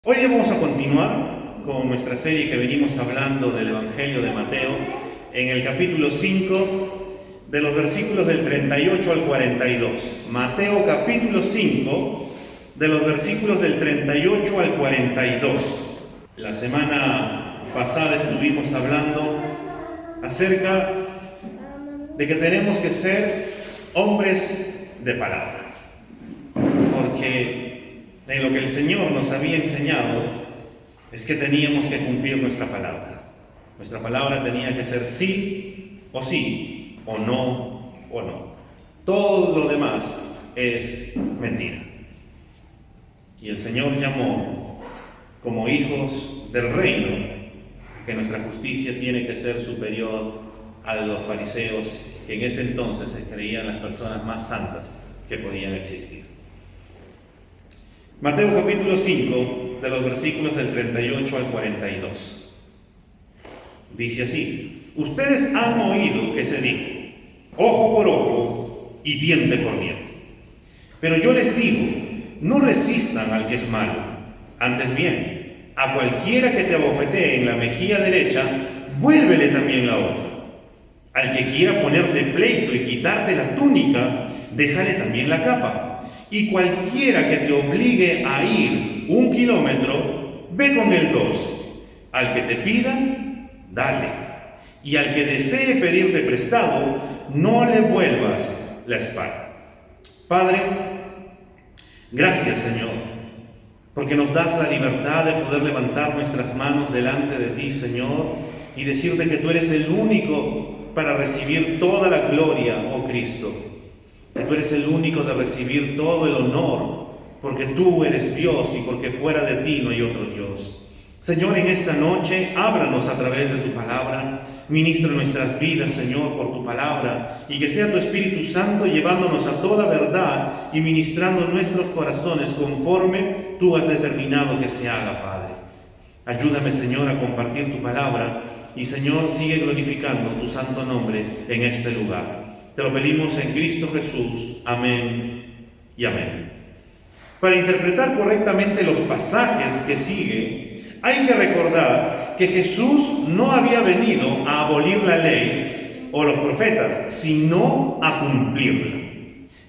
Hoy vamos a continuar con nuestra serie que venimos hablando del Evangelio de Mateo en el capítulo 5 de los versículos del 38 al 42. Mateo capítulo 5 de los versículos del 38 al 42. La semana pasada estuvimos hablando acerca de que tenemos que ser hombres de palabra, porque en lo que el Señor nos había enseñado es que teníamos que cumplir nuestra palabra. Nuestra palabra tenía que ser sí, o no, o no. Todo lo demás es mentira. Y el Señor llamó como hijos del reino que nuestra justicia tiene que ser superior a los fariseos, que en ese entonces se creían las personas más santas que podían existir. Mateo capítulo 5, de los versículos del 38 al 42. Dice así: ustedes han oído que se dijo, ojo por ojo y diente por diente. Pero yo les digo, no resistan al que es malo. Antes bien, a cualquiera que te abofetee en la mejilla derecha, vuélvele también la otra. Al que quiera ponerte pleito y quitarte la túnica, déjale también la capa. Y cualquiera que te obligue a ir 1 kilómetro, ve con él 2. Al que te pida, dale. Y al que desee pedirte prestado, no le vuelvas la espalda. Padre, gracias, Señor, porque nos das la libertad de poder levantar nuestras manos delante de ti, Señor, y decirte que tú eres el único para recibir toda la gloria, oh Cristo. Que tú eres el único de recibir todo el honor, porque tú eres Dios y porque fuera de ti no hay otro Dios. Señor, en esta noche, háblanos a través de tu palabra, ministra nuestras vidas, Señor, por tu palabra, y que sea tu Espíritu Santo llevándonos a toda verdad y ministrando nuestros corazones conforme tú has determinado que se haga, Padre. Ayúdame, Señor, a compartir tu palabra y, Señor, sigue glorificando tu santo nombre en este lugar. Te lo pedimos en Cristo Jesús. Amén y amén. Para interpretar correctamente los pasajes que sigue, hay que recordar que Jesús no había venido a abolir la ley o los profetas, sino a cumplirla.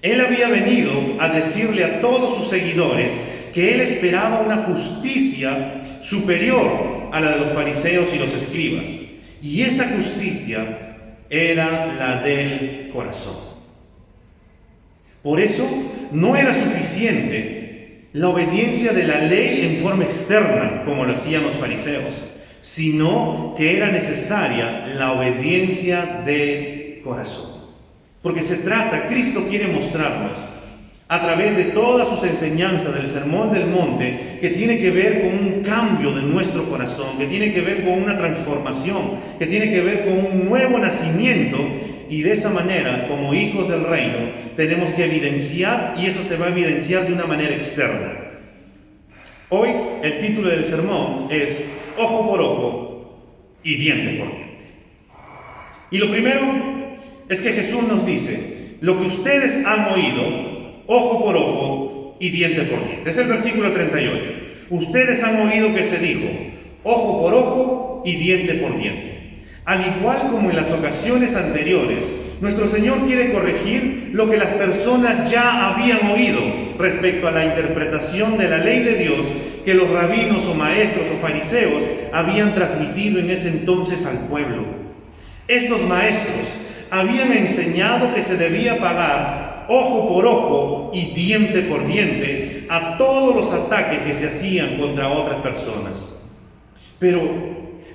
Él había venido a decirle a todos sus seguidores que él esperaba una justicia superior a la de los fariseos y los escribas. Y esa justicia era la del corazón. Por eso no era suficiente la obediencia de la ley en forma externa, como lo hacían los fariseos, sino que era necesaria la obediencia del corazón. Porque Cristo quiere mostrarnos a través de todas sus enseñanzas del Sermón del Monte, que tiene que ver con un cambio de nuestro corazón, que tiene que ver con una transformación, que tiene que ver con un nuevo nacimiento, y de esa manera, como hijos del reino, tenemos que evidenciar, y eso se va a evidenciar de una manera externa. Hoy el título del sermón es ojo por ojo y diente por diente. Y lo primero es que Jesús nos dice, lo que ustedes han oído, ojo por ojo y diente por diente. Es el versículo 38. Ustedes han oído que se dijo, ojo por ojo y diente por diente. Al igual como en las ocasiones anteriores, nuestro Señor quiere corregir lo que las personas ya habían oído respecto a la interpretación de la ley de Dios que los rabinos o maestros o fariseos habían transmitido en ese entonces al pueblo. Estos maestros habían enseñado que se debía pagar ojo por ojo y diente por diente a todos los ataques que se hacían contra otras personas. Pero,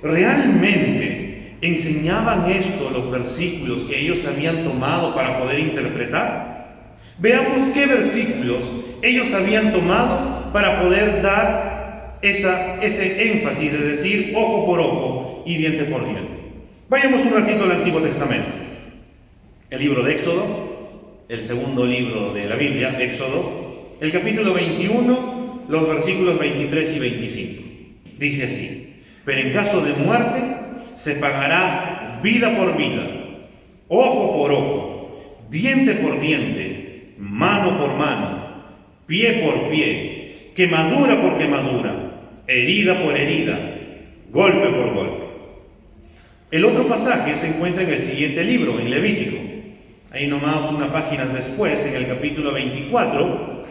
¿realmente enseñaban esto los versículos que ellos habían tomado para poder interpretar? Veamos qué versículos ellos habían tomado para poder dar ese énfasis de decir ojo por ojo y diente por diente. Vayamos un ratito al Antiguo Testamento. El libro de Éxodo, el segundo libro de la Biblia, Éxodo, el capítulo 21, los versículos 23 y 25. Dice así: pero en caso de muerte, se pagará vida por vida, ojo por ojo, diente por diente, mano por mano, pie por pie, quemadura por quemadura. herida por herida, golpe por golpe. El otro pasaje se encuentra en el siguiente libro, en Levítico. Ahí nomás unas páginas después, en el capítulo 24,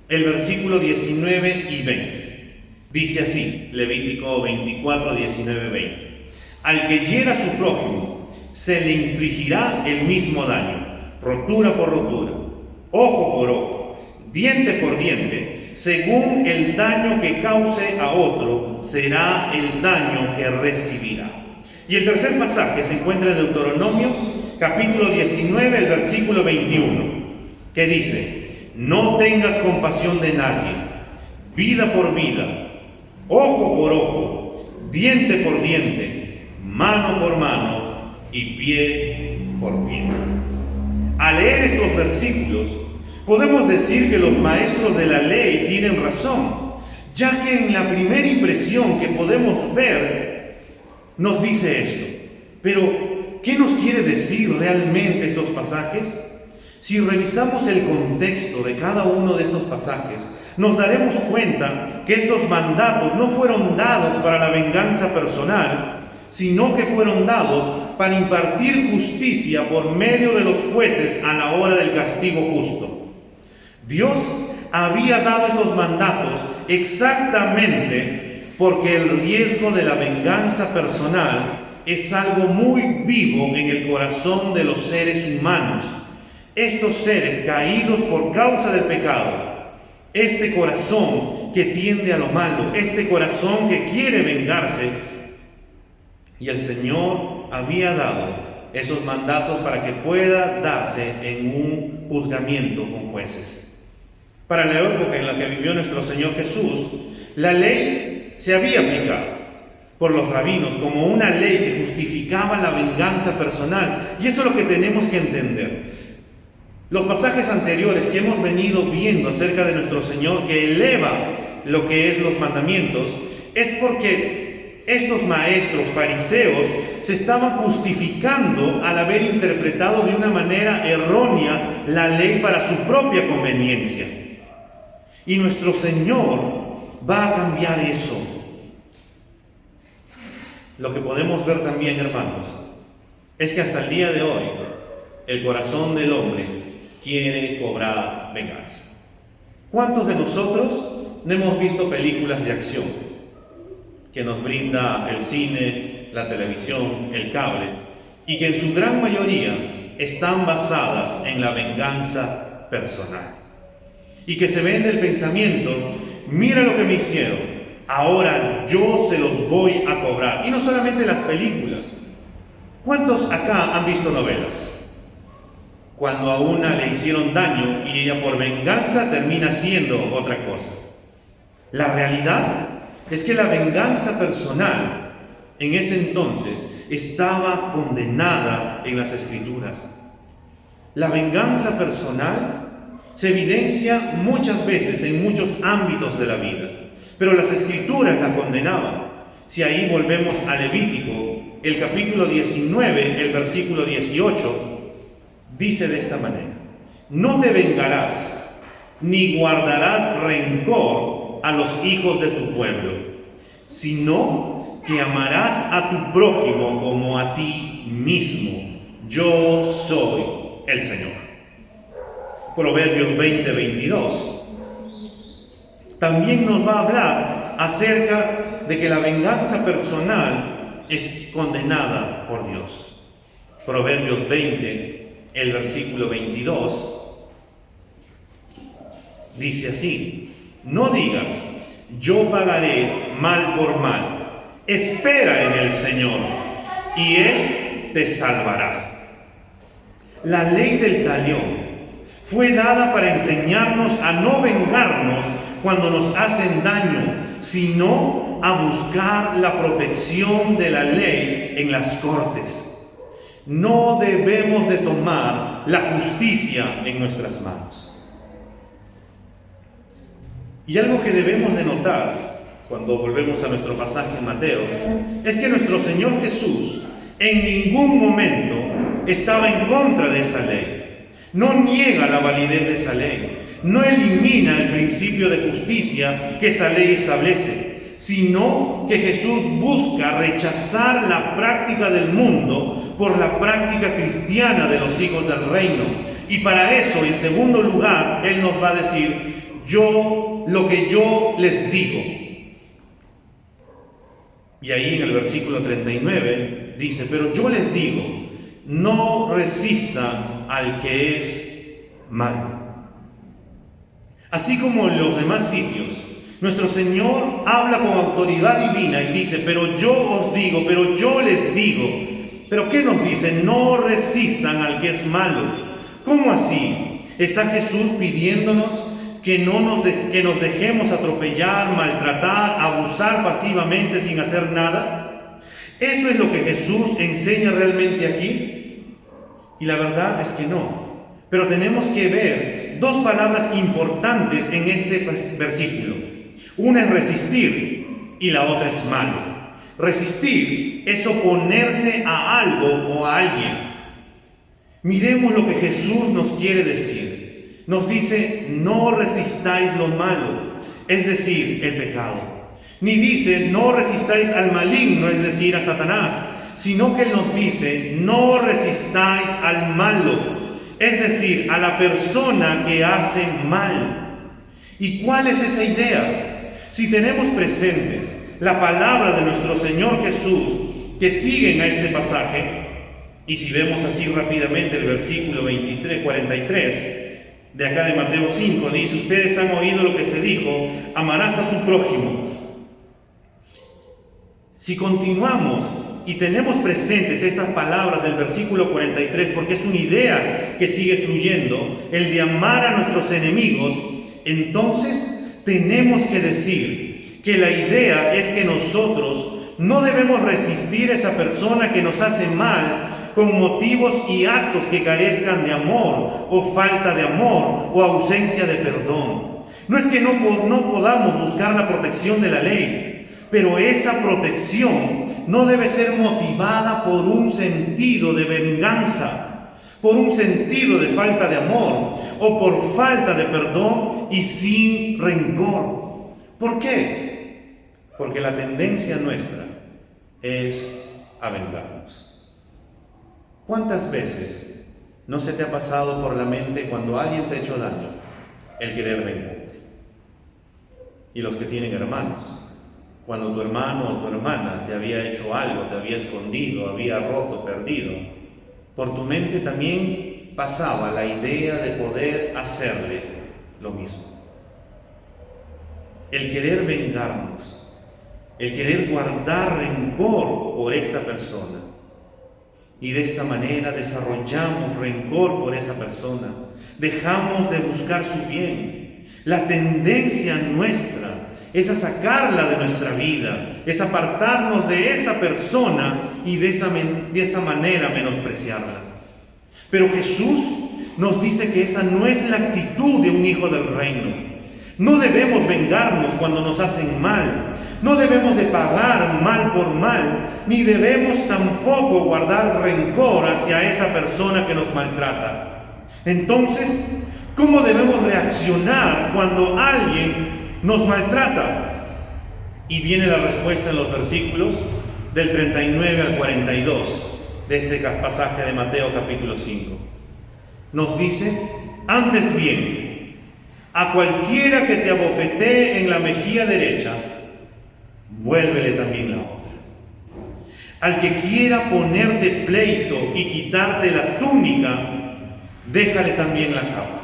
el versículo 19 y 20. Dice así, Levítico 24, 19, 20. Al que hiera a su prójimo, se le infligirá el mismo daño, rotura por rotura, ojo por ojo, diente por diente, según el daño que cause a otro, será el daño que recibirá. Y el tercer pasaje se encuentra en Deuteronomio, capítulo 19, el versículo 21, que dice: no tengas compasión de nadie, vida por vida, ojo por ojo, diente por diente, mano por mano y pie por pie. Al leer estos versículos, podemos decir que los maestros de la ley tienen razón, ya que en la primera impresión que podemos ver, nos dice esto. Pero, ¿qué nos quiere decir realmente estos pasajes? Si revisamos el contexto de cada uno de estos pasajes, nos daremos cuenta que estos mandatos no fueron dados para la venganza personal, sino que fueron dados para impartir justicia por medio de los jueces a la hora del castigo justo. Dios había dado estos mandatos exactamente porque el riesgo de la venganza personal es algo muy vivo en el corazón de los seres humanos. Estos seres caídos por causa del pecado, este corazón que tiende a lo malo, este corazón que quiere vengarse, y el Señor había dado esos mandatos para que pueda darse en un juzgamiento con jueces. Para la época en la que vivió nuestro Señor Jesús, la ley se había aplicado por los rabinos como una ley que justificaba la venganza personal, y eso es lo que tenemos que entender. Los pasajes anteriores que hemos venido viendo acerca de nuestro Señor, que eleva lo que es los mandamientos, es porque estos maestros fariseos se estaban justificando al haber interpretado de una manera errónea la ley para su propia conveniencia. Y nuestro Señor va a cambiar eso. Lo que podemos ver también, hermanos, es que hasta el día de hoy el corazón del hombre quiere cobrar venganza. ¿Cuántos de nosotros no hemos visto películas de acción que nos brinda el cine, la televisión, el cable, y que en su gran mayoría están basadas en la venganza personal? Y que se vende el pensamiento: mira lo que me hicieron, ahora yo se los voy a cobrar. Y no solamente las películas. ¿Cuántos acá han visto novelas? Cuando a una le hicieron daño y ella por venganza termina haciendo otra cosa. La realidad es que la venganza personal en ese entonces estaba condenada en las Escrituras. La venganza personal se evidencia muchas veces en muchos ámbitos de la vida, pero las Escrituras la condenaban. Si ahí volvemos a Levítico, el capítulo 19, el versículo 18, dice de esta manera: no te vengarás, ni guardarás rencor a los hijos de tu pueblo, sino que amarás a tu prójimo como a ti mismo. Yo soy el Señor. Proverbios 20, 22 también nos va a hablar acerca de que la venganza personal es condenada por Dios. Proverbios 20, el versículo 22, dice así: no digas, yo pagaré mal por mal. Espera en el Señor, y Él te salvará. La ley del talión fue dada para enseñarnos a no vengarnos cuando nos hacen daño, sino a buscar la protección de la ley en las cortes. No debemos de tomar la justicia en nuestras manos. Y algo que debemos de notar cuando volvemos a nuestro pasaje en Mateo es que nuestro Señor Jesús en ningún momento estaba en contra de esa ley. No niega la validez de esa ley, no elimina el principio de justicia que esa ley establece, sino que Jesús busca rechazar la práctica del mundo por la práctica cristiana de los hijos del reino. Y para eso, en segundo lugar, Él nos va a decir, lo que yo les digo. Y ahí en el versículo 39 dice, pero yo les digo, no resistan al que es malo. Así como en los demás sitios, nuestro Señor habla con autoridad divina y dice, pero yo os digo, pero yo les digo. ¿Pero qué nos dice? No resistan al que es malo. ¿Cómo así? ¿Está Jesús pidiéndonos que nos dejemos atropellar, maltratar, abusar pasivamente sin hacer nada? ¿Eso es lo que Jesús enseña realmente aquí? Y la verdad es que no. Pero tenemos que ver dos palabras importantes en este versículo. Una es resistir y la otra es malo. Resistir es oponerse a algo o a alguien. Miremos lo que Jesús nos quiere decir. Nos dice, no resistáis lo malo, es decir, el pecado. Ni dice, no resistáis al maligno, es decir, a Satanás, sino que Él nos dice, no resistáis al malo, es decir, a la persona que hace mal. ¿Y cuál es esa idea? Si tenemos presentes la palabra de nuestro Señor Jesús que siguen a este pasaje, y si vemos así rápidamente el versículo 43 de acá de Mateo 5, dice, ustedes han oído lo que se dijo, amarás a tu prójimo. Si continuamos y tenemos presentes estas palabras del versículo 43, porque es una idea que sigue fluyendo, el de amar a nuestros enemigos, entonces tenemos que decir que la idea es que nosotros no debemos resistir a esa persona que nos hace mal con motivos y actos que carezcan de amor, o falta de amor, o ausencia de perdón. No es que no podamos buscar la protección de la ley, pero esa protección no debe ser motivada por un sentido de venganza, por un sentido de falta de amor, o por falta de perdón y sin rencor. ¿Por qué? Porque la tendencia nuestra es a vengarnos. ¿Cuántas veces no se te ha pasado por la mente cuando alguien te ha hecho daño el querer vengarte? Y los que tienen hermanos, cuando tu hermano o tu hermana te había hecho algo, te había escondido, había roto, perdido, por tu mente también pasaba la idea de poder hacerle lo mismo. El querer vengarnos, el querer guardar rencor por esta persona. Y de esta manera desarrollamos rencor por esa persona. Dejamos de buscar su bien. La tendencia nuestra es a sacarla de nuestra vida, es apartarnos de esa persona y de esa manera menospreciarla. Pero Jesús nos dice que esa no es la actitud de un hijo del reino. No debemos vengarnos cuando nos hacen mal. No debemos de pagar mal por mal, ni debemos tampoco guardar rencor hacia esa persona que nos maltrata. Entonces, ¿cómo debemos reaccionar cuando alguien nos maltrata? Y viene la respuesta en los versículos del 39 al 42 de este pasaje de Mateo capítulo 5. Nos dice, antes bien, a cualquiera que te abofetee en la mejilla derecha, vuélvele también la otra. Al que quiera ponerte pleito y quitarte la túnica, déjale también la capa.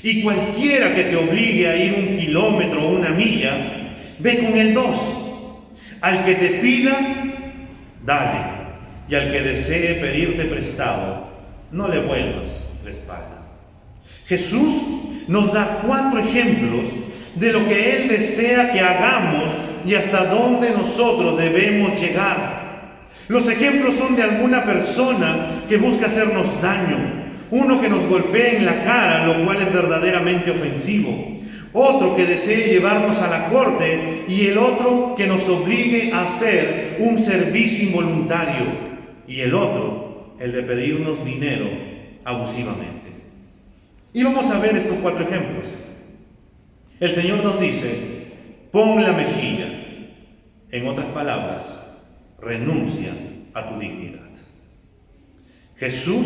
Y cualquiera que te obligue a ir 1 kilómetro o 1 milla, ve con él 2. Al que te pida, dale. Y al que desee pedirte prestado, no le vuelvas la espalda. Jesús nos da 4 ejemplos de lo que Él desea que hagamos y hasta dónde nosotros debemos llegar. Los ejemplos son de alguna persona que busca hacernos daño, uno que nos golpea en la cara, lo cual es verdaderamente ofensivo, otro que desee llevarnos a la corte y el otro que nos obligue a hacer un servicio involuntario y el otro, el de pedirnos dinero abusivamente. Y vamos a ver estos 4 ejemplos. El Señor nos dice, pon la mejilla. En otras palabras, renuncia a tu dignidad. Jesús,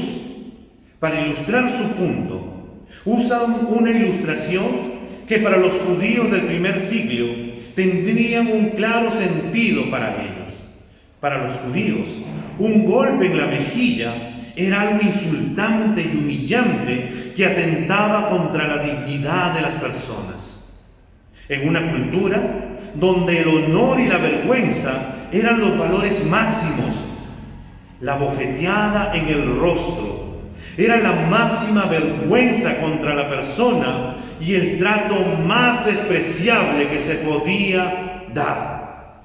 para ilustrar su punto, usa una ilustración que para los judíos del primer siglo tendría un claro sentido para ellos. Para los judíos, un golpe en la mejilla era algo insultante y humillante que atentaba contra la dignidad de las personas. En una cultura donde el honor y la vergüenza eran los valores máximos, la bofeteada en el rostro era la máxima vergüenza contra la persona y el trato más despreciable que se podía dar.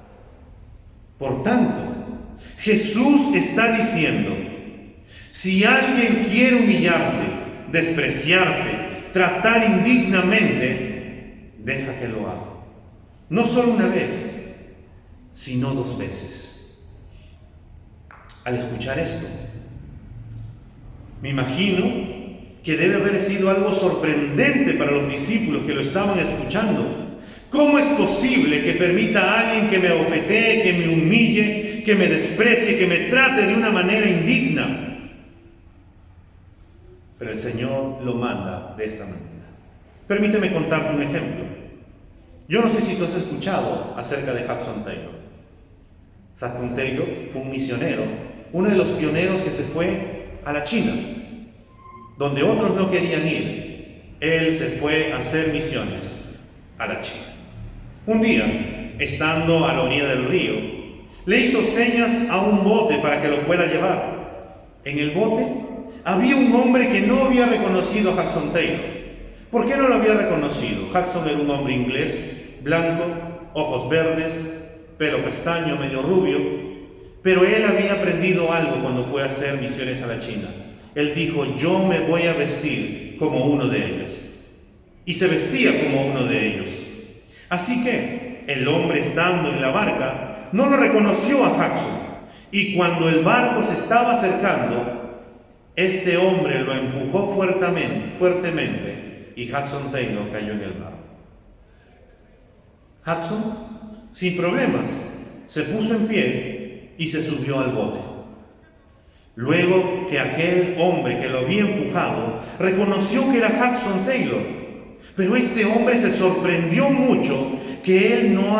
Por tanto, Jesús está diciendo: si alguien quiere humillarte, despreciarte, tratar indignamente, deja que lo haga. No solo una vez, sino 2 veces. Al escuchar esto, me imagino que debe haber sido algo sorprendente para los discípulos que lo estaban escuchando. ¿Cómo es posible que permita a alguien que me abofetee, que me humille, que me desprecie, que me trate de una manera indigna? Pero el Señor lo manda de esta manera. Permíteme contarte un ejemplo. Yo no sé si tú has escuchado acerca de Hudson Taylor. Hudson Taylor fue un misionero, uno de los pioneros que se fue a la China, donde otros no querían ir. Él se fue a hacer misiones a la China. Un día, estando a la orilla del río, le hizo señas a un bote para que lo pueda llevar. En el bote había un hombre que no había reconocido a Hudson Taylor. ¿Por qué no lo había reconocido? Hudson era un hombre inglés, blanco, ojos verdes, pelo castaño, medio rubio, pero él había aprendido algo cuando fue a hacer misiones a la China. Él dijo: yo me voy a vestir como uno de ellos. Y se vestía como uno de ellos. Así que el hombre, estando en la barca, no lo reconoció a Hudson. Y cuando el barco se estaba acercando, este hombre lo empujó fuertemente y Hudson Taylor cayó en el barco. Hudson, sin problemas, se puso en pie y se subió al bote. Luego que aquel hombre que lo había empujado reconoció que era Hudson Taylor, pero este hombre se sorprendió mucho que él no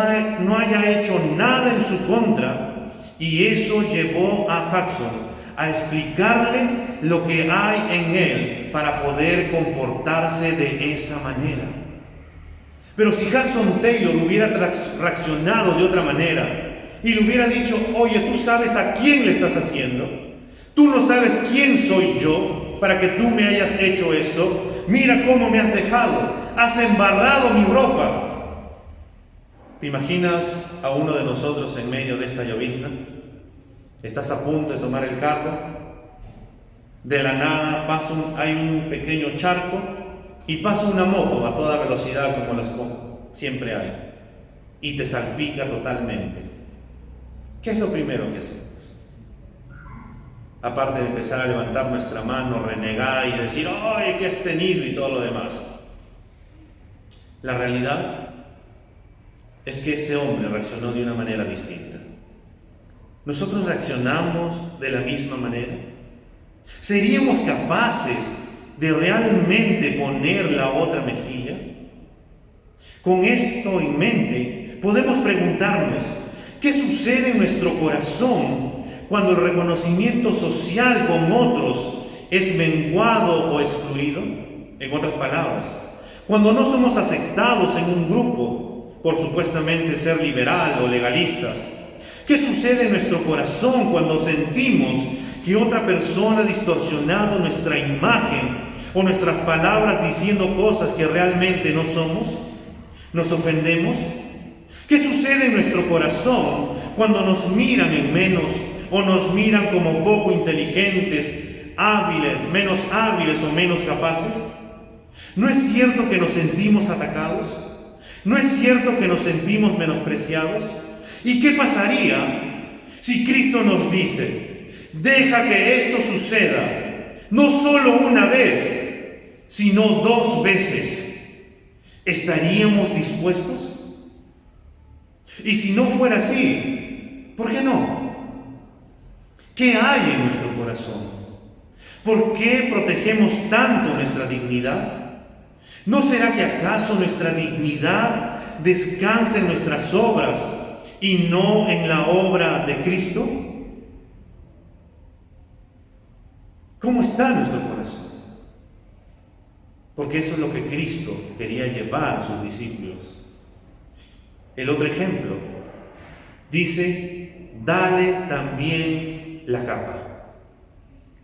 haya hecho nada en su contra, y eso llevó a Hudson a explicarle lo que hay en él para poder comportarse de esa manera. Pero si Hudson Taylor hubiera reaccionado de otra manera y le hubiera dicho: oye, ¿tú sabes a quién le estás haciendo? ¿Tú no sabes quién soy yo para que tú me hayas hecho esto? Mira cómo me has dejado, has embarrado mi ropa. ¿Te imaginas a uno de nosotros en medio de esta llovizna? Estás a punto de tomar el carro, de la nada hay un pequeño charco y pasa una moto a toda velocidad como las siempre hay, y te salpica totalmente. ¿Qué es lo primero que hacemos? Aparte de empezar a levantar nuestra mano, renegar y decir: ¡ay, qué has tenido! Y todo lo demás. La realidad es que este hombre reaccionó de una manera distinta. ¿Nosotros reaccionamos de la misma manera? ¿Seríamos capaces de realmente poner la otra mejilla? Con esto en mente, podemos preguntarnos: ¿qué sucede en nuestro corazón cuando el reconocimiento social con otros es menguado o excluido? En otras palabras, cuando no somos aceptados en un grupo por supuestamente ser liberal o legalistas. ¿Qué sucede en nuestro corazón cuando sentimos que otra persona ha distorsionado nuestra imagen o nuestras palabras diciendo cosas que realmente no somos? ¿Nos ofendemos? ¿Qué sucede en nuestro corazón cuando nos miran en menos o nos miran como poco inteligentes, hábiles, menos hábiles o menos capaces? ¿No es cierto que nos sentimos atacados? ¿No es cierto que nos sentimos menospreciados? ¿Y qué pasaría si Cristo nos dice: deja que esto suceda, no solo una vez, sino 2 veces? ¿Estaríamos dispuestos? Y si no fuera así, ¿por qué no? ¿Qué hay en nuestro corazón? ¿Por qué protegemos tanto nuestra dignidad? ¿No será que acaso nuestra dignidad descansa en nuestras obras y no en la obra de Cristo? ¿Cómo está nuestro corazón? Porque eso es lo que Cristo quería llevar a sus discípulos. El otro ejemplo dice, dale también la capa.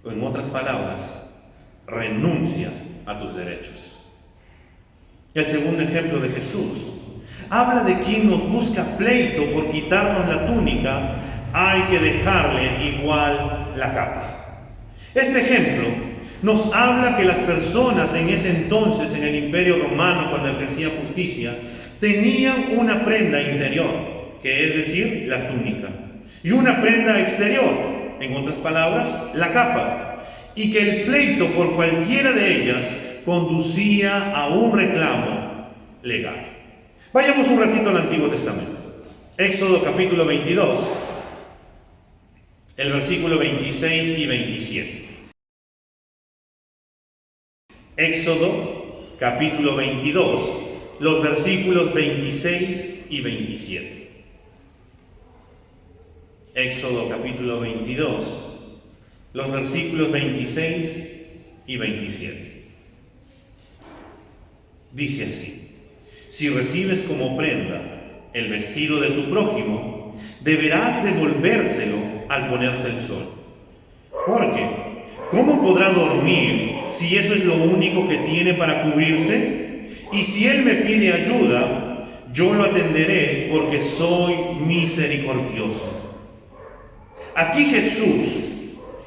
O en otras palabras, renuncia a tus derechos. El segundo ejemplo de Jesús habla de quien nos busca pleito por quitarnos la túnica, hay que dejarle igual la capa. Este ejemplo nos habla que las personas en ese entonces, en el Imperio Romano, cuando ejercían justicia, tenían una prenda interior, que es decir, la túnica, y una prenda exterior, en otras palabras, la capa, y que el pleito por cualquiera de ellas conducía a un reclamo legal. Vayamos un ratito al Antiguo Testamento. Éxodo capítulo 22, el versículo 26 y 27. Éxodo capítulo 22, los versículos 26 y 27. Éxodo capítulo 22, los versículos 26 y 27. Dice así: si recibes como prenda el vestido de tu prójimo, deberás devolvérselo al ponerse el sol. Porque, ¿cómo podrá dormir si eso es lo único que tiene para cubrirse? Y si él me pide ayuda, yo lo atenderé porque soy misericordioso. Aquí Jesús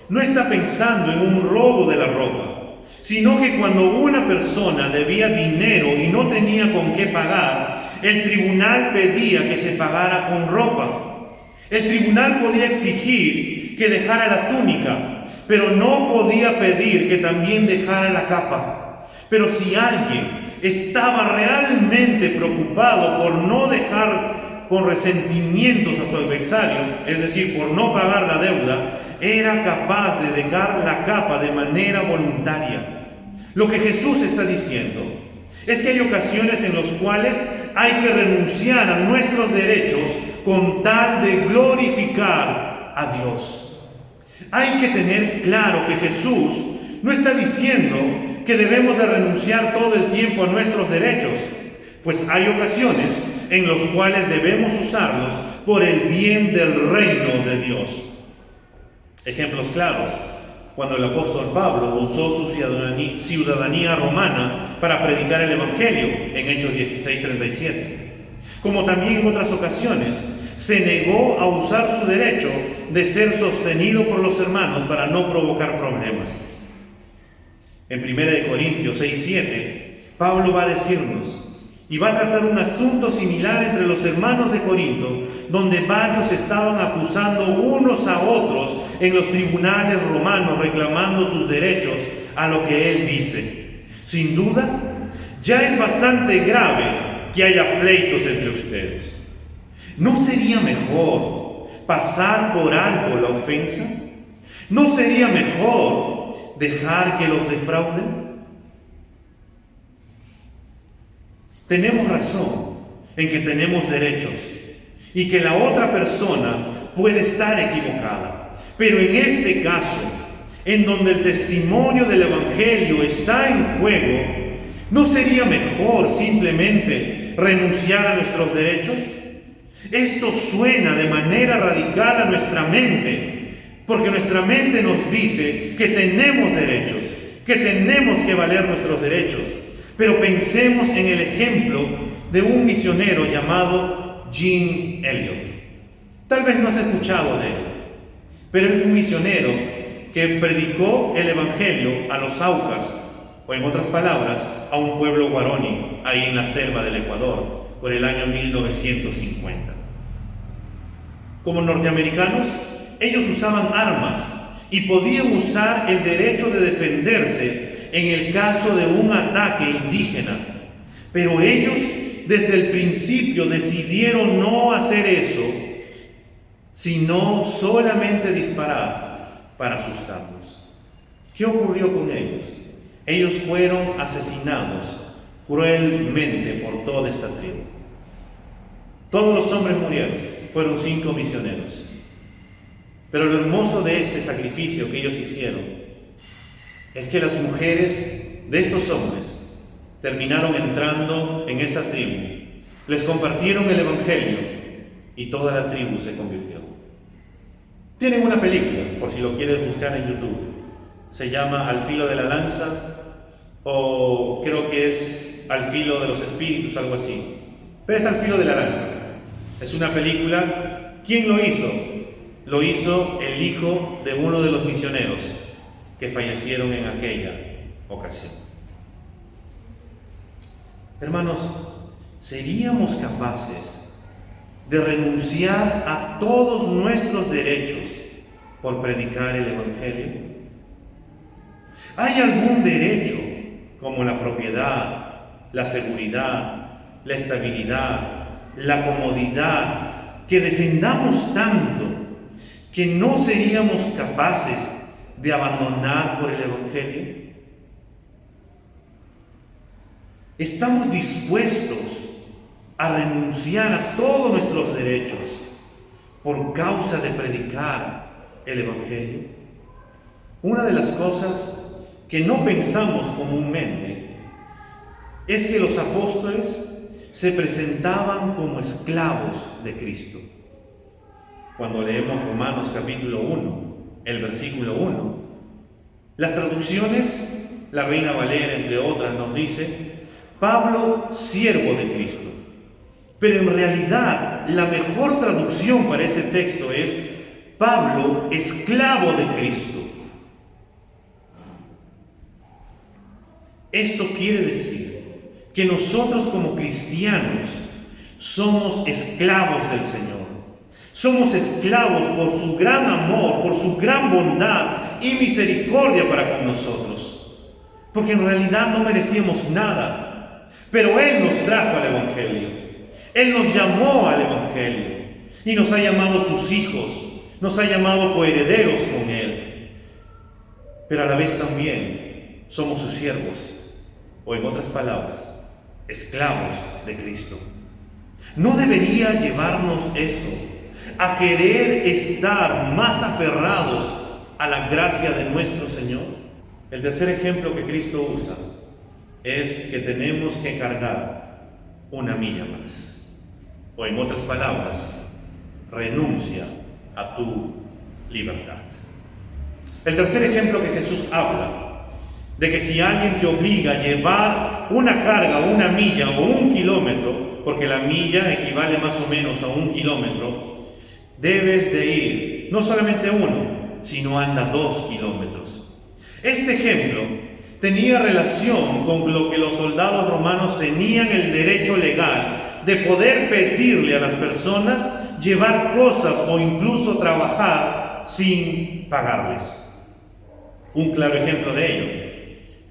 no está pensando en un robo de la ropa, sino que cuando una persona debía dinero y no tenía con qué pagar, el tribunal pedía que se pagara con ropa. El tribunal podía exigir que dejara la túnica, pero no podía pedir que también dejara la capa. Pero si alguien estaba realmente preocupado por no dejar con resentimientos a su adversario, es decir, por no pagar la deuda, era capaz de dejar la capa de manera voluntaria. Lo que Jesús está diciendo es que hay ocasiones en las cuales hay que renunciar a nuestros derechos con tal de glorificar a Dios. Hay que tener claro que Jesús no está diciendo que debemos de renunciar todo el tiempo a nuestros derechos, pues hay ocasiones en las cuales debemos usarlos por el bien del reino de Dios. Ejemplos claros: cuando el apóstol Pablo usó su ciudadanía romana para predicar el Evangelio en Hechos 16:37. Como también en otras ocasiones se negó a usar su derecho de ser sostenido por los hermanos para no provocar problemas. En 1 Corintios 6:7, Pablo va a decirnos, y va a tratar un asunto similar entre los hermanos de Corinto, donde varios estaban acusando unos a otros en los tribunales romanos, reclamando sus derechos a lo que él dice. Sin duda, ya es bastante grave que haya pleitos entre ustedes. ¿No sería mejor pasar por alto la ofensa? ¿No sería mejor dejar que los defrauden? Tenemos razón en que tenemos derechos y que la otra persona puede estar equivocada. Pero en este caso, en donde el testimonio del Evangelio está en juego, ¿no sería mejor simplemente renunciar a nuestros derechos? Esto suena de manera radical a nuestra mente, porque nuestra mente nos dice que tenemos derechos, que tenemos que valer nuestros derechos. Pero pensemos en el ejemplo de un misionero llamado Jim Elliot. Tal vez no has escuchado de él, pero él fue un misionero que predicó el Evangelio a los Aucas, o en otras palabras, a un pueblo guaraní, ahí en la selva del Ecuador, por el año 1950. Como norteamericanos, ellos usaban armas y podían usar el derecho de defenderse en el caso de un ataque indígena, pero ellos desde el principio decidieron no hacer eso, sino solamente disparar para asustarnos? ¿Qué ocurrió con ellos? Ellos fueron asesinados cruelmente por toda esta tribu. Todos los hombres murieron, fueron 5 misioneros. Pero lo hermoso de este sacrificio que ellos hicieron es que las mujeres de estos hombres terminaron entrando en esa tribu, les compartieron el evangelio y toda la tribu se convirtió. Tienen una película, por si lo quieres buscar en YouTube, se llama Al filo de la lanza, o creo que es Al filo de los espíritus, algo así, pero es Al filo de la lanza. Es una película. ¿Quién lo hizo? Lo hizo el hijo de uno de los misioneros que fallecieron en aquella ocasión. Hermanos, ¿seríamos capaces de renunciar a todos nuestros derechos por predicar el evangelio? ¿Hay algún derecho, como la propiedad, la seguridad, la estabilidad, la comodidad, que defendamos tanto que no seríamos capaces de abandonar por el evangelio? ¿Estamos dispuestos a renunciar a todos nuestros derechos por causa de predicar el evangelio? Una de las cosas que no pensamos comúnmente es que los apóstoles se presentaban como esclavos de Cristo. Cuando leemos Romanos capítulo 1, el versículo 1, las traducciones, la Reina Valera entre otras, nos dice: Pablo, siervo de Cristo. Pero en realidad la mejor traducción para ese texto es Pablo, esclavo de Cristo. Esto quiere decir que nosotros como cristianos somos esclavos del Señor. Somos esclavos por su gran amor, por su gran bondad y misericordia para con nosotros. Porque en realidad no merecíamos nada. Pero Él nos trajo al Evangelio. Él nos llamó al Evangelio. Y nos ha llamado sus hijos. Nos ha llamado coherederos con Él. Pero a la vez también somos sus siervos. O en otras palabras, esclavos de Cristo. ¿No debería llevarnos eso a querer estar más aferrados a la gracia de nuestro Señor? El tercer ejemplo que Cristo usa es que tenemos que cargar una milla más. O en otras palabras, renuncia a tu libertad. El tercer ejemplo que Jesús habla de que si alguien te obliga a llevar una carga, una milla o 1 kilómetro, porque la milla equivale más o menos a 1 kilómetro, debes de ir no solamente 1, sino anda 2 kilómetros. Este ejemplo tenía relación con lo que los soldados romanos tenían el derecho legal de poder pedirle a las personas llevar cosas o incluso trabajar sin pagarles. Un claro ejemplo de ello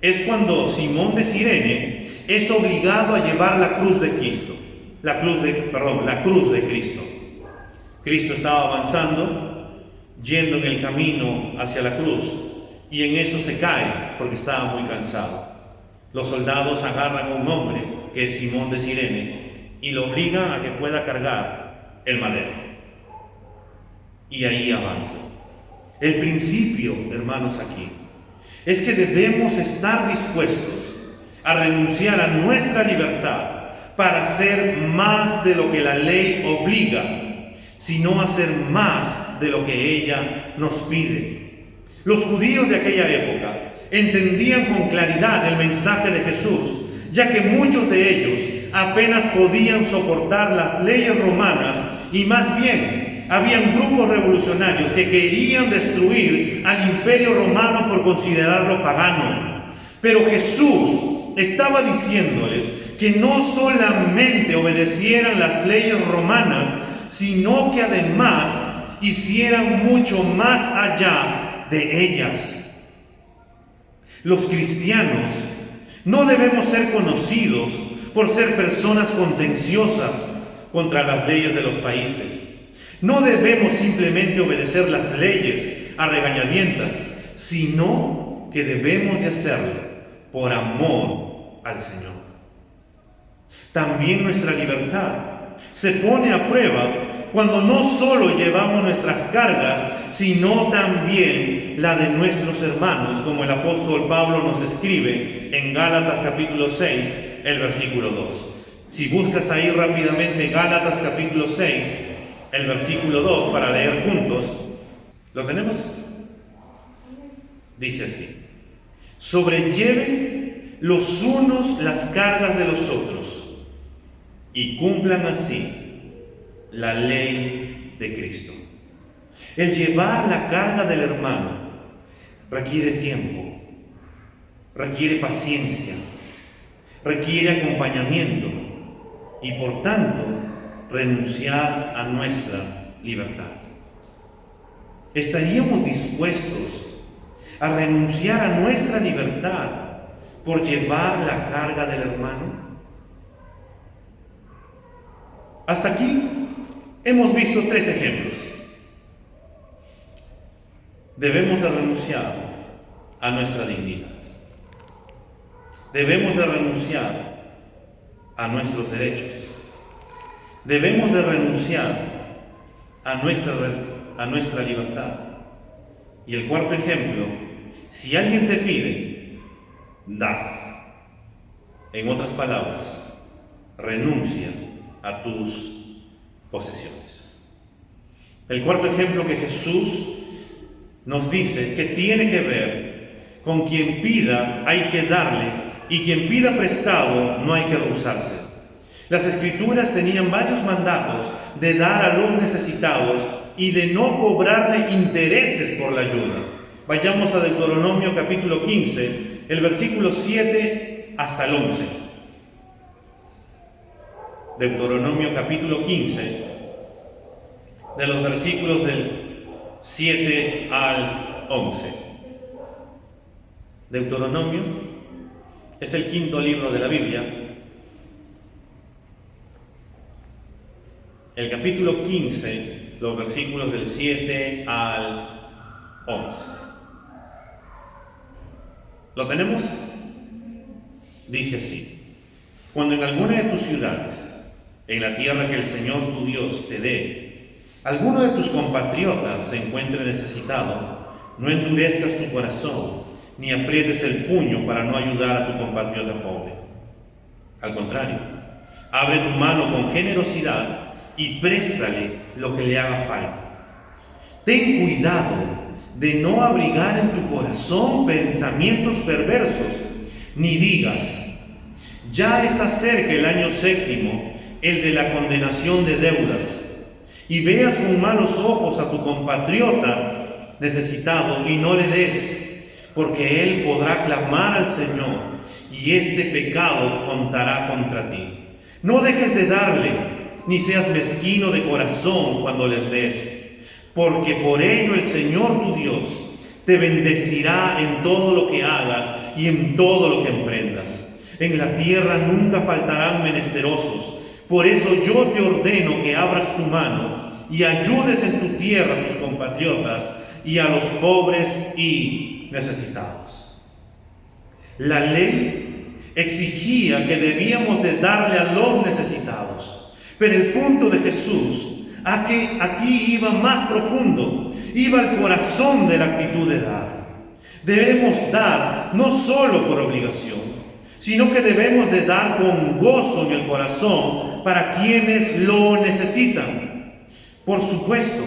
es cuando Simón de Cirene es obligado a llevar la cruz de Cristo. La cruz de Cristo. Cristo estaba avanzando, yendo en el camino hacia la cruz, y en eso se cae porque estaba muy cansado. Los soldados agarran a un hombre, que es Simón de Cirene, y lo obligan a que pueda cargar el madero. Y ahí avanza. El principio, hermanos, aquí es que debemos estar dispuestos a renunciar a nuestra libertad para hacer más de lo que la ley obliga, sino hacer más de lo que ella nos pide. Los judíos de aquella época entendían con claridad el mensaje de Jesús, ya que muchos de ellos apenas podían soportar las leyes romanas y más bien habían grupos revolucionarios que querían destruir al imperio romano por considerarlo pagano. Pero Jesús estaba diciéndoles que no solamente obedecieran las leyes romanas, sino que además hicieran mucho más allá de ellas. Los cristianos no debemos ser conocidos por ser personas contenciosas contra las leyes de los países. No debemos simplemente obedecer las leyes a regañadientas, sino que debemos de hacerlo por amor al Señor. También nuestra libertad se pone a prueba cuando no solo llevamos nuestras cargas, sino también la de nuestros hermanos, como el apóstol Pablo nos escribe en Gálatas capítulo 6, el versículo 2. Si buscas ahí rápidamente Gálatas capítulo 6, el versículo 2 para leer juntos, ¿lo tenemos? Dice así: sobrelleven los unos las cargas de los otros y cumplan así la ley de Cristo. El llevar la carga del hermano requiere tiempo, requiere paciencia, requiere acompañamiento y por tanto renunciar a nuestra libertad. ¿Estaríamos dispuestos a renunciar a nuestra libertad por llevar la carga del hermano? Hasta aquí hemos visto 3 ejemplos. Debemos de renunciar a nuestra dignidad. Debemos de renunciar a nuestros derechos. Debemos de renunciar a nuestra libertad. Y el cuarto ejemplo: si alguien te pide, da. En otras palabras, renuncia a tus posesiones. El cuarto ejemplo que Jesús nos dice es que tiene que ver con quien pida hay que darle y quien pida prestado no hay que rehusarse. Las Escrituras tenían varios mandatos de dar a los necesitados y de no cobrarle intereses por la ayuda. Vayamos a Deuteronomio capítulo 15, el versículo 7 hasta el 11. Deuteronomio capítulo 15, de los versículos del 7 al 11. Deuteronomio es el 5.º libro de la Biblia. El capítulo 15, los versículos del 7 al 11. ¿Lo tenemos? Dice así: cuando en alguna de tus ciudades, en la tierra que el Señor tu Dios te dé, alguno de tus compatriotas se encuentre necesitado, no endurezcas tu corazón, ni aprietes el puño para no ayudar a tu compatriota pobre. Al contrario, abre tu mano con generosidad y préstale lo que le haga falta. Ten cuidado de no abrigar en tu corazón pensamientos perversos, ni digas: ya está cerca el año 7º, el de la condenación de deudas, y veas con malos ojos a tu compatriota necesitado y no le des, porque él podrá clamar al Señor y este pecado contará contra ti. No dejes de darle, ni seas mezquino de corazón cuando les des, porque por ello el Señor tu Dios te bendecirá en todo lo que hagas y en todo lo que emprendas. En la tierra nunca faltarán menesterosos. Por eso yo te ordeno que abras tu mano y ayudes en tu tierra a tus compatriotas y a los pobres y necesitados. La ley exigía que debíamos de darle a los necesitados, pero el punto de Jesús aquí iba más profundo, iba al corazón de la actitud de dar. Debemos dar no solo por obligación, sino que debemos de dar con gozo en el corazón para quienes lo necesitan. Por supuesto,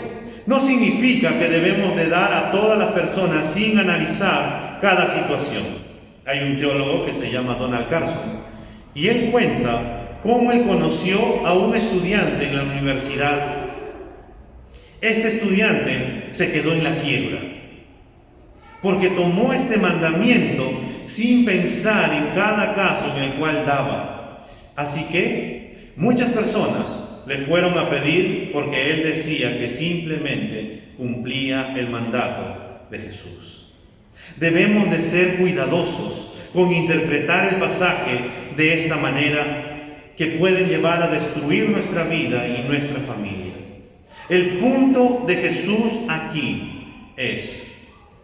no significa que debemos de dar a todas las personas sin analizar cada situación. Hay un teólogo que se llama Donald Carson y él cuenta cómo él conoció a un estudiante en la universidad. Este estudiante se quedó en la quiebra porque tomó este mandamiento sin pensar en cada caso en el cual daba. Así que muchas personas le fueron a pedir porque él decía que simplemente cumplía el mandato de Jesús. Debemos de ser cuidadosos con interpretar el pasaje de esta manera que pueden llevar a destruir nuestra vida y nuestra familia. El punto de Jesús aquí es,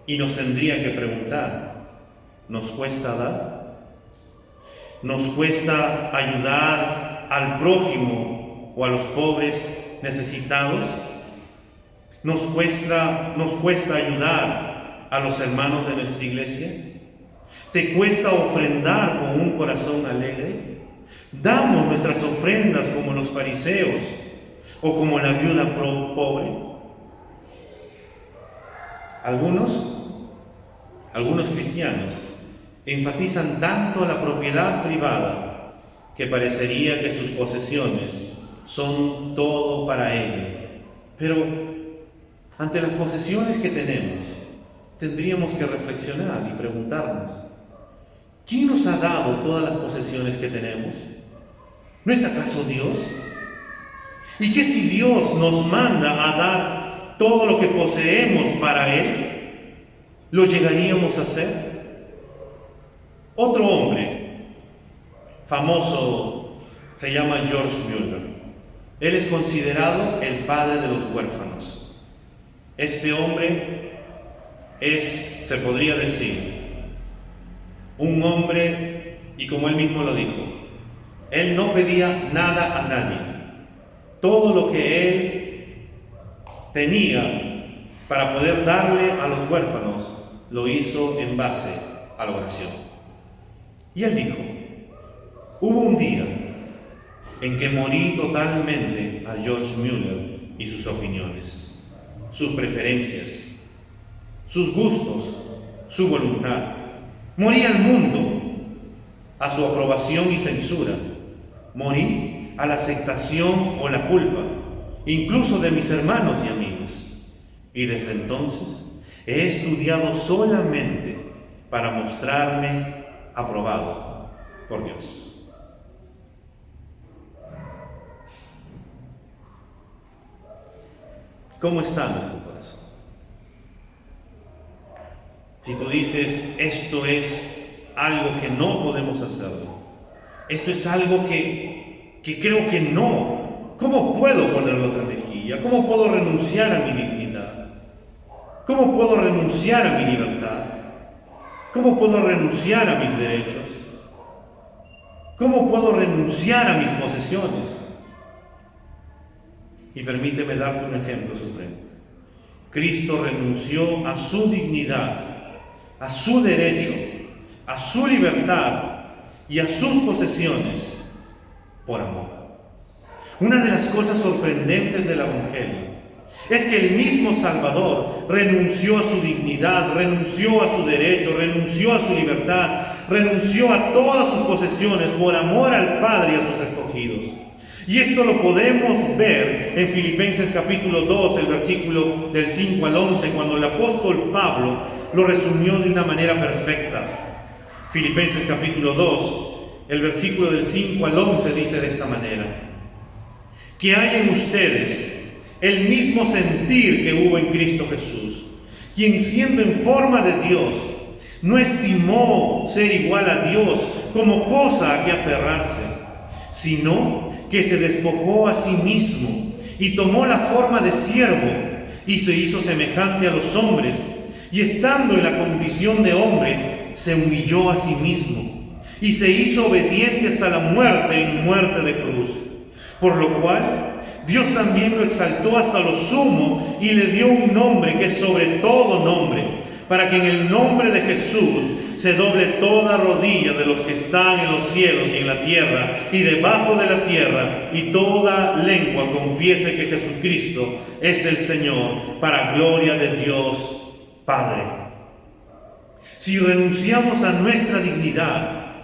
y nos tendría que preguntar, ¿nos cuesta dar? ¿Nos cuesta ayudar al prójimo o a los pobres necesitados? ¿Nos cuesta ayudar a los hermanos de nuestra iglesia? ¿Te cuesta ofrendar con un corazón alegre? ¿Damos nuestras ofrendas como los fariseos o como la viuda pobre? Algunos cristianos enfatizan tanto la propiedad privada que parecería que sus posesiones son todo para ellos. Pero ante las posesiones que tenemos, tendríamos que reflexionar y preguntarnos, ¿quién nos ha dado todas las posesiones que tenemos? ¿No es acaso Dios? ¿Y qué si Dios nos manda a dar todo lo que poseemos para Él? ¿Lo llegaríamos a hacer? Otro hombre famoso se llama George Mueller. Él es considerado el padre de los huérfanos. Este hombre es, se podría decir, un hombre, y como él mismo lo dijo, él no pedía nada a nadie. Todo lo que él tenía para poder darle a los huérfanos, lo hizo en base a la oración. Y él dijo, hubo un día en que morí totalmente a George Mueller y sus opiniones, sus preferencias, sus gustos, su voluntad. Morí al mundo, a su aprobación y censura. Morí a la aceptación o la culpa, incluso de mis hermanos y amigos. Y desde entonces he estudiado solamente para mostrarme aprobado por Dios. ¿Cómo está nuestro corazón? Si tú dices, esto es algo que no podemos hacerlo, esto es algo que creo que no, ¿cómo puedo ponerle otra mejilla? ¿Cómo puedo renunciar a mi dignidad? ¿Cómo puedo renunciar a mi libertad? ¿Cómo puedo renunciar a mis derechos? ¿Cómo puedo renunciar a mis posesiones? Y permíteme darte un ejemplo supremo. Cristo renunció a su dignidad, a su derecho, a su libertad y a sus posesiones por amor. Una de las cosas sorprendentes del Evangelio es que el mismo Salvador renunció a su dignidad, renunció a su derecho, renunció a su libertad, renunció a todas sus posesiones por amor al Padre y a sus escogidos. Y esto lo podemos ver en Filipenses capítulo 2, el versículo del 5 al 11, cuando el apóstol Pablo lo resumió de una manera perfecta. Filipenses capítulo 2, el versículo del 5 al 11 dice de esta manera: que hay en ustedes el mismo sentir que hubo en Cristo Jesús, quien siendo en forma de Dios, no estimó ser igual a Dios como cosa a que aferrarse, sino que se despojó a sí mismo y tomó la forma de siervo y se hizo semejante a los hombres, y estando en la condición de hombre, se humilló a sí mismo y se hizo obediente hasta la muerte y muerte de cruz. Por lo cual Dios también lo exaltó hasta lo sumo y le dio un nombre que es sobre todo nombre, para que en el nombre de Jesús se doble toda rodilla de los que están en los cielos y en la tierra y debajo de la tierra, y toda lengua confiese que Jesucristo es el Señor, para gloria de Dios Padre. Si renunciamos a nuestra dignidad,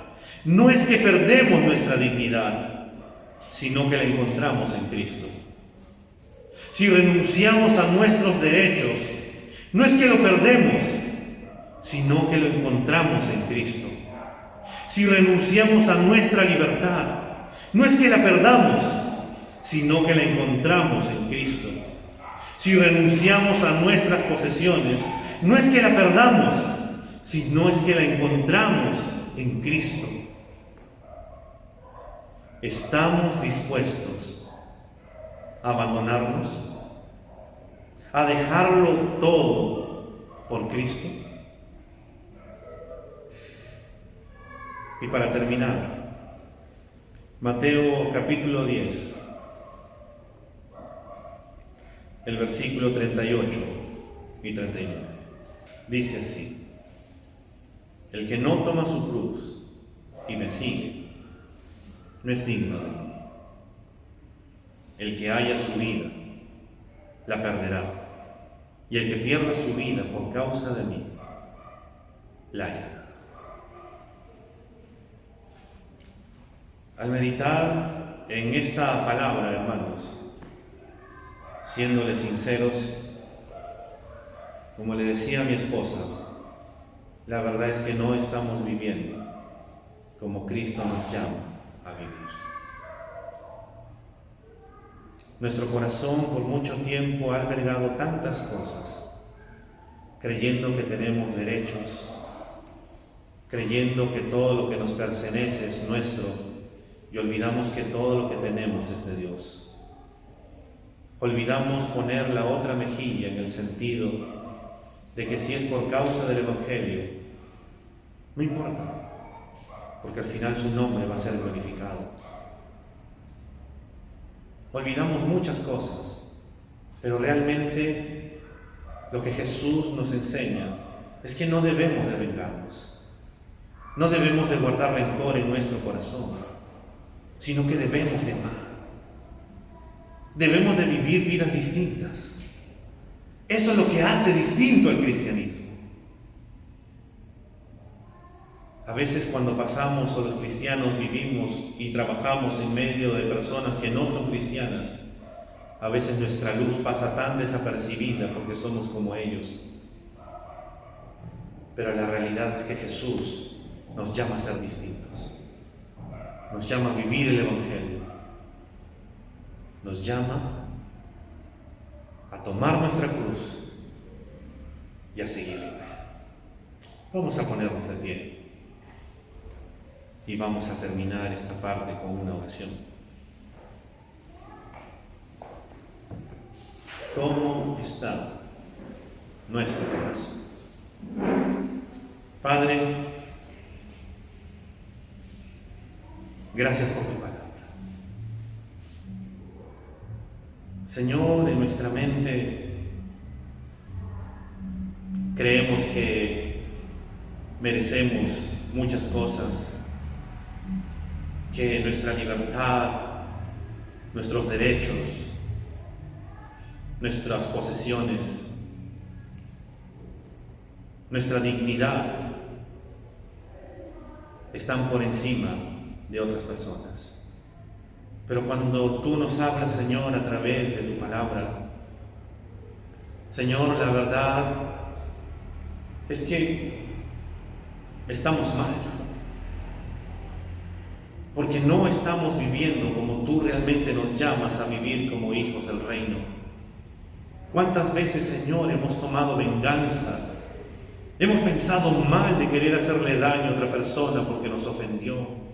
no es que perdemos nuestra dignidad, sino que la encontramos en Cristo. Si renunciamos a nuestros derechos, no es que lo perdemos, sino que lo encontramos en Cristo. Si renunciamos a nuestra libertad, no es que la perdamos, sino que la encontramos en Cristo. Si renunciamos a nuestras posesiones, no es que la perdamos, sino es que la encontramos en Cristo. ¿estamos dispuestos a abandonarnos? ¿A dejarlo todo por Cristo? Y para terminar, Mateo capítulo 10, el versículo 38 y 39. Dice así: el que no toma su cruz y me sigue, no es digno de mí. El que haya su vida, la perderá, y el que pierda su vida por causa de mí, la hallará. Al meditar en esta palabra, hermanos, siéndole sinceros, como le decía a mi esposa, la verdad es que no estamos viviendo como Cristo nos llama a vivir. Nuestro corazón por mucho tiempo ha albergado tantas cosas, creyendo que tenemos derechos, creyendo que todo lo que nos pertenece es nuestro, y olvidamos que todo lo que tenemos es de Dios. Olvidamos poner la otra mejilla en el sentido de que si es por causa del Evangelio, no importa, porque al final su nombre va a ser glorificado. Olvidamos muchas cosas, pero realmente lo que Jesús nos enseña es que no debemos de vengarnos, no debemos de guardar rencor en nuestro corazón, sino que debemos de amar. Debemos de vivir vidas distintas. Eso es lo que hace distinto al cristianismo. A veces cuando pasamos o los cristianos vivimos y trabajamos en medio de personas que no son cristianas, a veces nuestra luz pasa tan desapercibida porque somos como ellos. Pero la realidad es que Jesús nos llama a ser distintos. Nos llama a vivir el Evangelio. Nos llama a tomar nuestra cruz y a seguirle. Vamos a ponernos de pie y vamos a terminar esta parte con una oración. ¿Cómo está nuestro corazón? Padre, gracias por tu palabra. Señor, en nuestra mente creemos que merecemos muchas cosas, que nuestra libertad, nuestros derechos, nuestras posesiones, nuestra dignidad están por encima de otras personas. Pero cuando tú nos hablas, Señor, a través de tu palabra, Señor, la verdad es que estamos mal, porque no estamos viviendo como tú realmente nos llamas a vivir como hijos del reino. ¿Cuántas veces, Señor, hemos tomado venganza? Hemos pensado mal de querer hacerle daño a otra persona porque nos ofendió.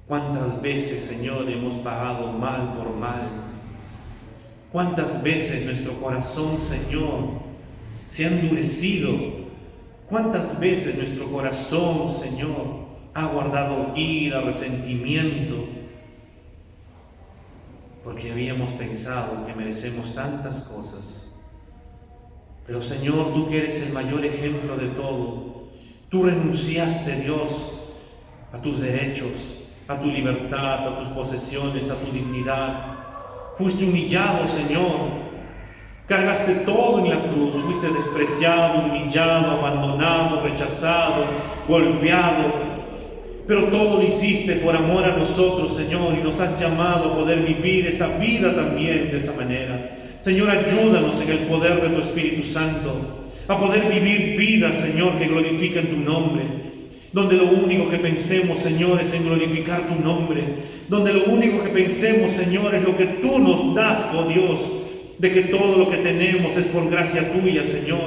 ¿Cuántas veces, Señor, hemos pagado mal por mal? ¿Cuántas veces nuestro corazón, Señor, se ha endurecido? ¿Cuántas veces nuestro corazón, Señor, ha guardado ira, resentimiento? Porque habíamos pensado que merecemos tantas cosas. Pero, Señor, tú que eres el mayor ejemplo de todo, tú renunciaste, Dios, a tus derechos, a tu libertad, a tus posesiones, a tu dignidad. Fuiste humillado, Señor. Cargaste todo en la cruz. Fuiste despreciado, humillado, abandonado, rechazado, golpeado. Pero todo lo hiciste por amor a nosotros, Señor, y nos has llamado a poder vivir esa vida también de esa manera. Señor, ayúdanos en el poder de tu Espíritu Santo a poder vivir vidas, Señor, que glorifiquen tu nombre. Donde lo único que pensemos, Señor, es en glorificar tu nombre. Donde lo único que pensemos, Señor, es lo que tú nos das, oh Dios. De que todo lo que tenemos es por gracia tuya, Señor.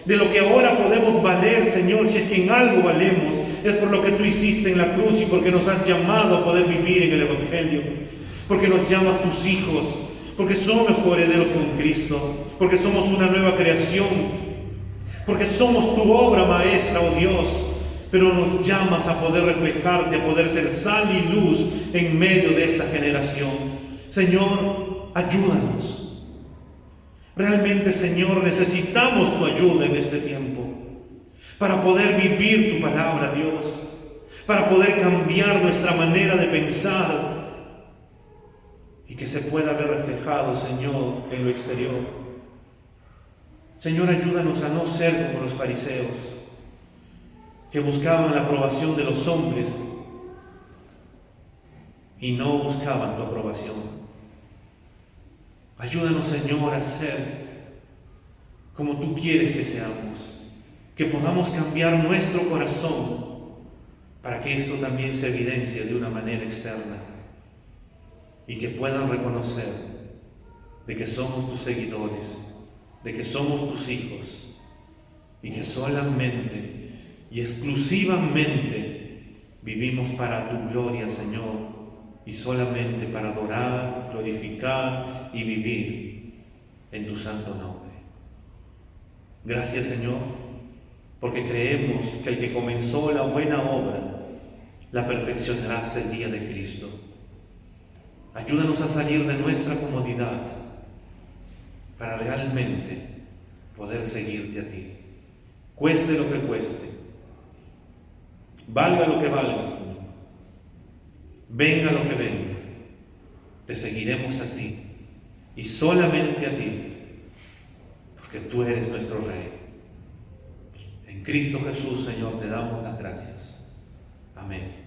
De lo que ahora podemos valer, Señor, si es que en algo valemos, es por lo que tú hiciste en la cruz y porque nos has llamado a poder vivir en el Evangelio, porque nos llamas tus hijos, porque somos coherederos con Cristo, porque somos una nueva creación, porque somos tu obra maestra, oh Dios, pero nos llamas a poder reflejarte, a poder ser sal y luz en medio de esta generación. Señor, ayúdanos. Realmente, Señor, necesitamos tu ayuda en este tiempo para poder vivir tu palabra, Dios, para poder cambiar nuestra manera de pensar y que se pueda ver reflejado, Señor, en lo exterior. Señor, ayúdanos a no ser como los fariseos, que buscaban la aprobación de los hombres y no buscaban tu aprobación. Ayúdanos, Señor, a ser como tú quieres que seamos, que podamos cambiar nuestro corazón para que esto también se evidencie de una manera externa y que puedan reconocer de que somos tus seguidores, de que somos tus hijos y que solamente y exclusivamente vivimos para tu gloria, Señor, y solamente para adorar, glorificar y vivir en tu santo nombre. Gracias, Señor, porque creemos que el que comenzó la buena obra la perfeccionará hasta el día de Cristo. Ayúdanos a salir de nuestra comodidad para realmente poder seguirte a ti, cueste lo que cueste, valga lo que valga, Señor, venga lo que venga, te seguiremos a ti y solamente a ti, porque tú eres nuestro Rey. En Cristo Jesús, Señor, te damos las gracias. Amén.